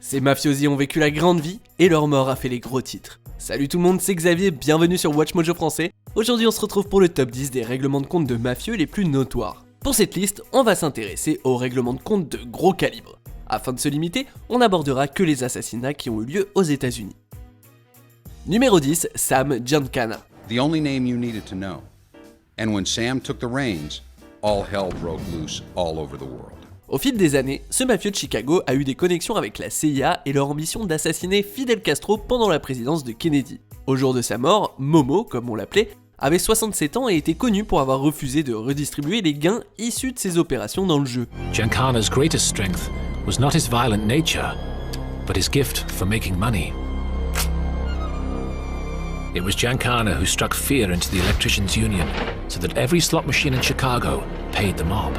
Ces mafiosi ont vécu la grande vie et leur mort a fait les gros titres. Salut tout le monde, c'est Xavier, bienvenue sur Watch Mojo français. Aujourd'hui on se retrouve pour le top 10 des règlements de compte de mafieux les plus notoires. Pour cette liste, on va s'intéresser aux règlements de compte de gros calibre. Afin de se limiter, on n'abordera que les assassinats qui ont eu lieu aux États-Unis. Numéro 10, Sam Giancana. The only name you needed to know. And when Sam took the reins, all hell broke loose all over the world. Au fil des années, ce mafieux de Chicago a eu des connexions avec la CIA et leur ambition d'assassiner Fidel Castro pendant la présidence de Kennedy. Au jour de sa mort, Momo, comme on l'appelait, avait 67 ans et était connu pour avoir refusé de redistribuer les gains issus de ses opérations dans le jeu. Giancana's greatest strength was not his violent nature, but his gift for making money. It was Giancana who struck fear into the electricians' union so that every slot machine in Chicago paid the mob.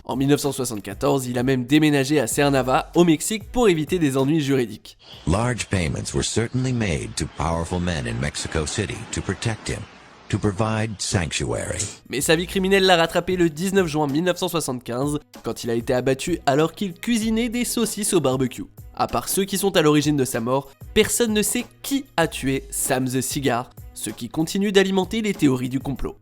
En 1974, il a même déménagé à Cuernavaca, au Mexique, pour éviter des ennuis juridiques. Large payments were certainly made to powerful men in Mexico City to protect him, to provide sanctuary. Mais sa vie criminelle l'a rattrapé le 19 juin 1975, quand il a été abattu alors qu'il cuisinait des saucisses au barbecue. À part ceux qui sont à l'origine de sa mort, personne ne sait qui a tué Sam the Cigar, ce qui continue d'alimenter les théories du complot.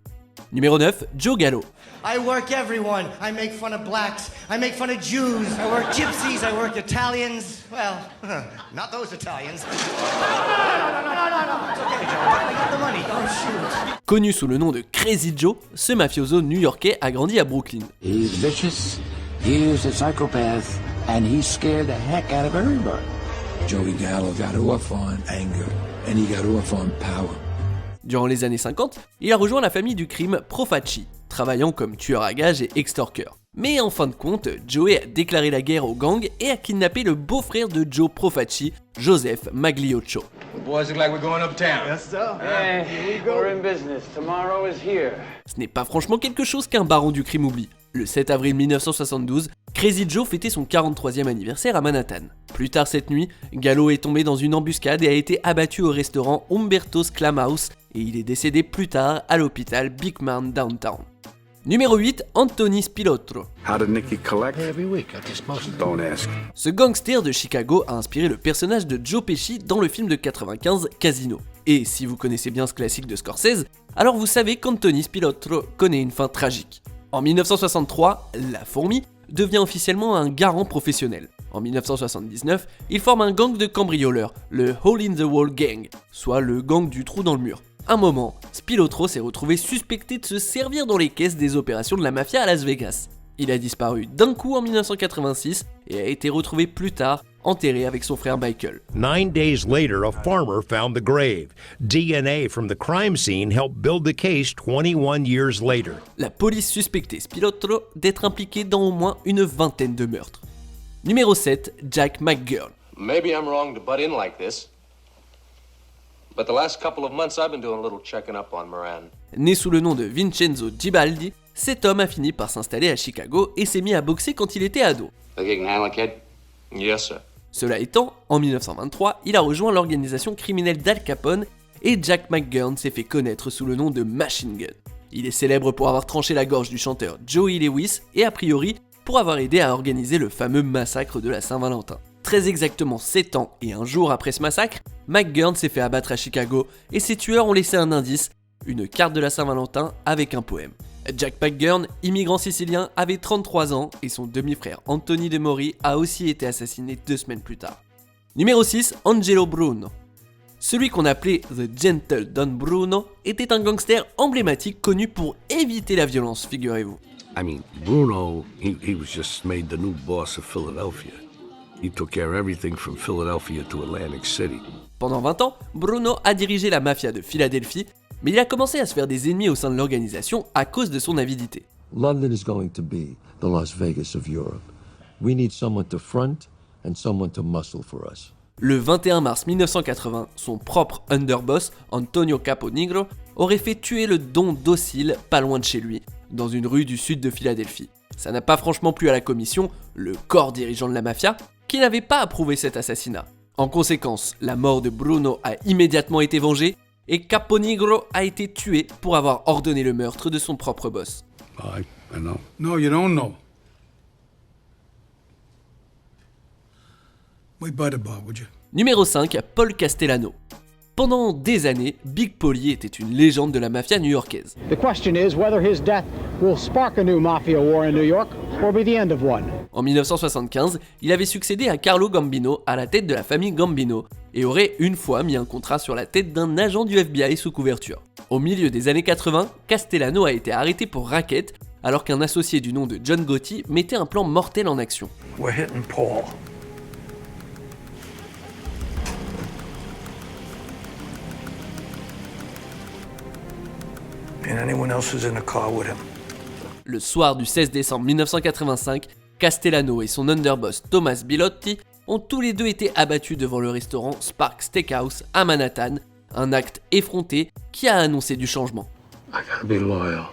Numéro 9, Joe Gallo. I work everyone. I make fun of blacks. I make fun of Jews. I work gypsies. I work Italians. Well, not those Italians. No. It's okay, Joe. I got the money. Oh, shoot. Connu sous le nom de Crazy Joe, ce mafioso new-yorkais a grandi à Brooklyn. He's vicious, he's a psychopath, and he scared the heck out of everybody. Joey Gallo got off on anger, and he got off on power. Durant les années 50, il a rejoint la famille du crime Profaci, travaillant comme tueur à gages et extorqueur. Mais en fin de compte, Joey a déclaré la guerre aux gangs et a kidnappé le beau-frère de Joe Profaci, Joseph Magliocco. Ce n'est pas franchement quelque chose qu'un baron du crime oublie. Le 7 avril 1972, Crazy Joe fêtait son 43e anniversaire à Manhattan. Plus tard cette nuit, Gallo est tombé dans une embuscade et a été abattu au restaurant Umberto's Clam House et il est décédé plus tard à l'hôpital Big Man Downtown. Numéro 8, Anthony Spilotro. How did Nicky collect? Every week at this most. Don't ask. Ce gangster de Chicago a inspiré le personnage de Joe Pesci dans le film de 95 Casino. Et si vous connaissez bien ce classique de Scorsese, alors vous savez qu'Anthony Spilotro connaît une fin tragique. En 1963, la fourmi devient officiellement un garant professionnel. En 1979, il forme un gang de cambrioleurs, le Hole in the Wall Gang, soit le gang du trou dans le mur. Un moment, Spilotro s'est retrouvé suspecté de se servir dans les caisses des opérations de la mafia à Las Vegas. Il a disparu d'un coup en 1986 et a été retrouvé plus tard, enterré avec son frère Michael. 9 days later, a farmer found the grave. DNA from the crime scene helped build the case 21 years later. La police suspectait Spilotro d'être impliqué dans au moins une vingtaine de meurtres. Numéro 7, Jack McGurn. Maybe I'm wrong to butt in like this, but the last couple of months I've been doing a little checking up on Moran. Né sous le nom de Vincenzo Gibaldi, cet homme a fini par s'installer à Chicago et s'est mis à boxer quand il était ado. Yes, sir. Cela étant, en 1923, il a rejoint l'organisation criminelle d'Al Capone et Jack McGurn s'est fait connaître sous le nom de Machine Gun. Il est célèbre pour avoir tranché la gorge du chanteur Joey Lewis et a priori pour avoir aidé à organiser le fameux massacre de la Saint-Valentin. Très exactement 7 ans et un jour après ce massacre, McGurn s'est fait abattre à Chicago et ses tueurs ont laissé un indice, une carte de la Saint-Valentin avec un poème. Jack McGurn, immigrant sicilien, avait 33 ans et son demi-frère Anthony De Mori a aussi été assassiné 2 semaines plus tard. Numéro 6, Angelo Bruno. Celui qu'on appelait The Gentle Don Bruno était un gangster emblématique connu pour éviter la violence, figurez-vous. I mean, Bruno, he was just made the new boss of Philadelphia. He took care of everything from Philadelphia to Atlantic City. Pendant 20 ans, Bruno a dirigé la mafia de Philadelphie, mais il a commencé à se faire des ennemis au sein de l'organisation à cause de son avidité. London is going to be the Las Vegas of Europe. We need someone to front and someone to muscle for us. Le 21 mars 1980, son propre underboss, Antonio Caponigro, aurait fait tuer le don docile pas loin de chez lui, dans une rue du sud de Philadelphie. Ça n'a pas franchement plu à la commission, le corps dirigeant de la mafia, qui n'avait pas approuvé cet assassinat. En conséquence, la mort de Bruno a immédiatement été vengée et Caponigro a été tué pour avoir ordonné le meurtre de son propre boss. I know. No, you don't know. We butterball, would you? Numéro 5, Paul Castellano. Pendant des années, Big Paulie était une légende de la mafia new-yorkaise. The question is whether his death will spark a new mafia war in New York or be the end of one. En 1975, il avait succédé à Carlo Gambino à la tête de la famille Gambino et aurait une fois mis un contrat sur la tête d'un agent du FBI sous couverture. Au milieu des années 80, Castellano a été arrêté pour racket alors qu'un associé du nom de John Gotti mettait un plan mortel en action. We're hitting Paul. And anyone else who's in the car with him. Le soir du 16 décembre 1985, Castellano et son underboss Thomas Bilotti ont tous les deux été abattus devant le restaurant Spark Steakhouse à Manhattan, un acte effronté qui a annoncé du changement. I gotta be loyal.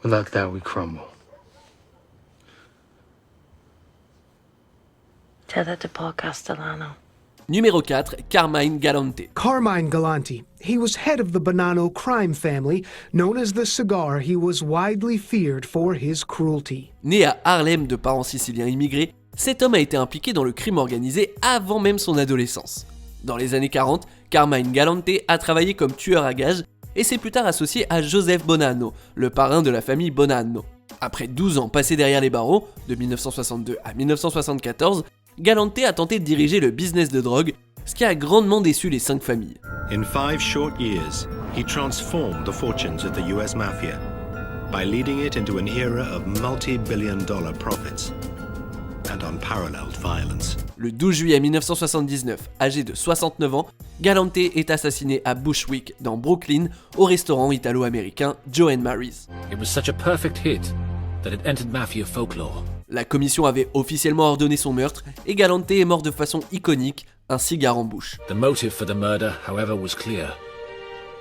Without that, we crumble. Tell that to Paul Castellano. Numéro 4, Carmine Galante. Carmine Galante. He was head of the Bonanno crime family. Known as the Cigar, he was widely feared for his cruelty. Né à Harlem de parents siciliens immigrés, cet homme a été impliqué dans le crime organisé avant même son adolescence. Dans les années 40, Carmine Galante a travaillé comme tueur à gages et s'est plus tard associé à Joseph Bonanno, le parrain de la famille Bonanno. Après 12 ans passés derrière les barreaux, de 1962 à 1974, Galante a tenté de diriger le business de drogue, ce qui a grandement déçu les 5 familles. In 5 short years, he transformed the fortunes of the US Mafia by leading it into an era of multi-billion-dollar profits and unparalleled violence. Le 12 juillet 1979, âgé de 69 ans, Galante est assassiné à Bushwick, dans Brooklyn, au restaurant italo-américain Joe & Mary's. It was such a perfect hit that it entered mafia folklore. La commission avait officiellement ordonné son meurtre et Galante est mort de façon iconique, un cigare en bouche. The motive for the murder, however, was clear.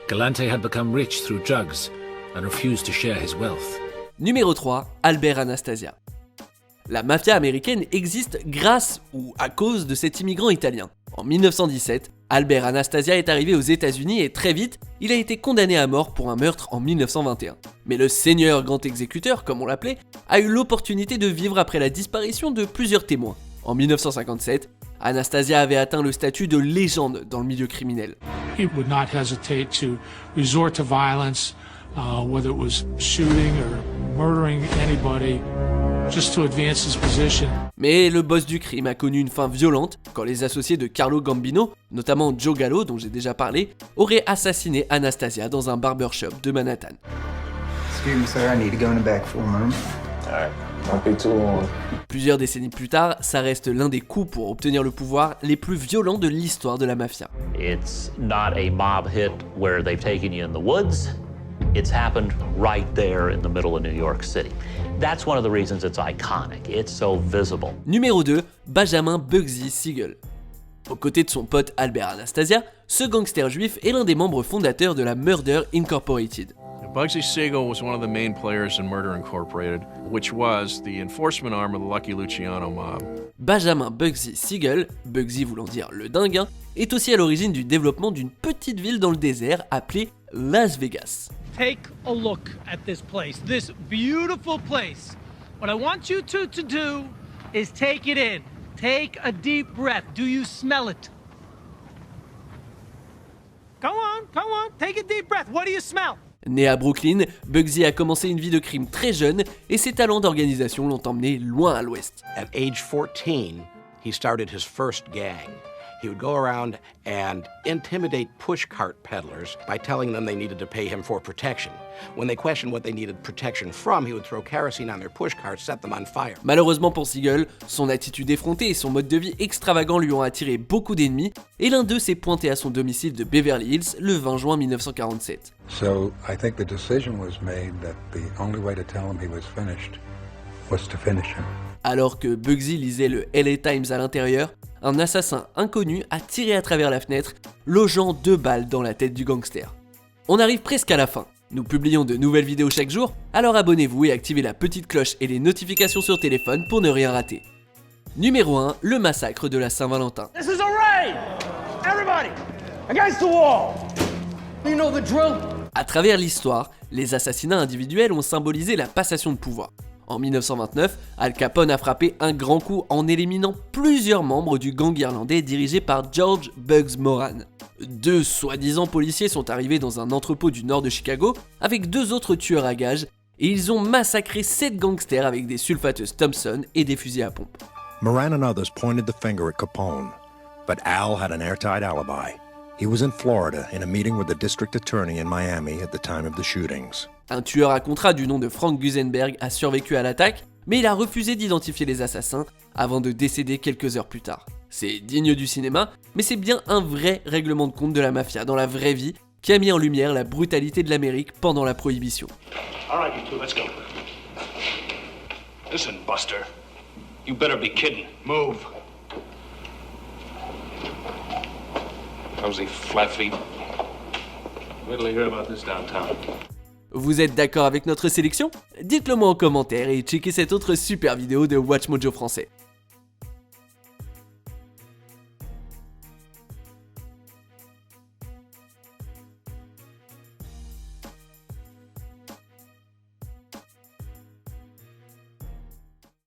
Galante had become rich through drugs and refused to share his wealth. Numéro 3, Albert Anastasia. La mafia américaine existe grâce ou à cause de cet immigrant italien. En 1917, Albert Anastasia est arrivé aux États-Unis et très vite, il a été condamné à mort pour un meurtre en 1921. Mais le seigneur grand exécuteur, comme on l'appelait, a eu l'opportunité de vivre après la disparition de plusieurs témoins. En 1957, Anastasia avait atteint le statut de légende dans le milieu criminel. He would not hesitate to resort to violence, whether it was shooting or murdering anybody. Just to advance his position. Mais le boss du crime a connu une fin violente quand les associés de Carlo Gambino, notamment Joe Gallo dont j'ai déjà parlé, auraient assassiné Anastasia dans un barbershop de Manhattan. Excuse me, sir, I need to go in the back for a moment. Alright, won't be too long. Plusieurs décennies plus tard, ça reste l'un des coups pour obtenir le pouvoir les plus violents de l'histoire de la mafia. It's not a mob hit where they've taken you in the woods. It's happened right there in the middle of New York City. That's one of the reasons it's iconic. It's so visible. Numéro 2, Benjamin Bugsy Siegel. Aux côtés de son pote Albert Anastasia, ce gangster juif est l'un des membres fondateurs de la Murder Incorporated. Bugsy Siegel was one of the main players in Murder Incorporated, which was the enforcement arm of the Lucky Luciano mob. Benjamin Bugsy Siegel, Bugsy voulant dire le dinguin, est aussi à l'origine du développement d'une petite ville dans le désert appelée Las Vegas. Take a look at this place, this beautiful place. What I want you to do is take it in. Take a deep breath. Do you smell it? Come on, take a deep breath. What do you smell? Né à Brooklyn, Bugsy a commencé une vie de crime très jeune et ses talents d'organisation l'ont emmené loin à l'ouest. At age 14, he started his first gang. He would go around and intimidate pushcart peddlers by telling them they needed to pay him for protection. When they questioned what they needed protection from, he would throw kerosene on their pushcarts, set them on fire. Malheureusement pour Siegel, son attitude effrontée et son mode de vie extravagant lui ont attiré beaucoup d'ennemis, et l'un d'eux s'est pointé à son domicile de Beverly Hills le 20 juin 1947. So I think the decision was made that the only way to tell him he was finished was to finish him. Alors que Bugsy lisait le LA Times à l'intérieur, un assassin inconnu a tiré à travers la fenêtre, logeant 2 balles dans la tête du gangster. On arrive presque à la fin. Nous publions de nouvelles vidéos chaque jour, alors abonnez-vous et activez la petite cloche et les notifications sur téléphone pour ne rien rater. Numéro 1, le massacre de la Saint-Valentin. This is a raid! Everybody, against the wall! You know the drill. À travers l'histoire, les assassinats individuels ont symbolisé la passation de pouvoir. En 1929, Al Capone a frappé un grand coup en éliminant plusieurs membres du gang irlandais dirigé par George Bugs Moran. 2 soi-disant policiers sont arrivés dans un entrepôt du nord de Chicago avec 2 autres tueurs à gages et ils ont massacré 7 gangsters avec des sulfateuses Thompson et des fusils à pompe. Moran and others pointed the finger at Capone, but Al had an airtight alibi. He was in Florida in a meeting with the district attorney in Miami at the time of the shootings. Un tueur à contrat du nom de Frank Gusenberg a survécu à l'attaque, mais il a refusé d'identifier les assassins avant de décéder quelques heures plus tard. C'est digne du cinéma, mais c'est bien un vrai règlement de compte de la mafia dans la vraie vie qui a mis en lumière la brutalité de l'Amérique pendant la Prohibition. All right, you two, let's go. Listen, Buster. You better be kidding. Move. Clumsy flat feet. Wait till you hear about this downtown. Vous êtes d'accord avec notre sélection ? Dites-le moi en commentaire et checkez cette autre super vidéo de WatchMojo français.